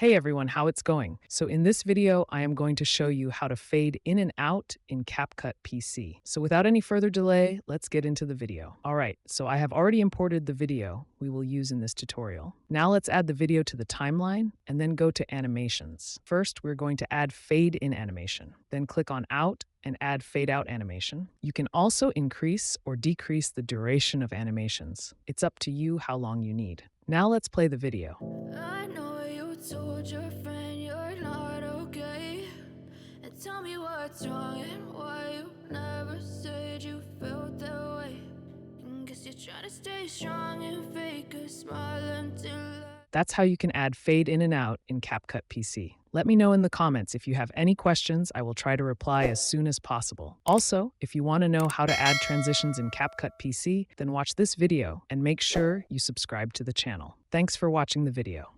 Hey everyone, how it's going? So in this video, I am going to show you how to fade in and out in Capcut PC. So without any further delay, let's get into the video. All right, so I have already imported the video we will use in this tutorial. Now let's add the video to the timeline and then go to animations. First, we're going to add fade in animation. Then click on out and add fade out animation. You can also increase or decrease the duration of animations. It's up to you how long you need. Now let's play the video. I know you told your friend you're not okay. And tell me what's wrong and why you never said you felt that way. And guess you're trying to stay strong and fake a smile until That's how you can add fade in and out in Capcut PC. Let me know in the comments if you have any questions. I will try to reply as soon as possible. Also, if you want to know how to add transitions in Capcut PC, then watch this video and make sure you subscribe to the channel. Thanks for watching the video.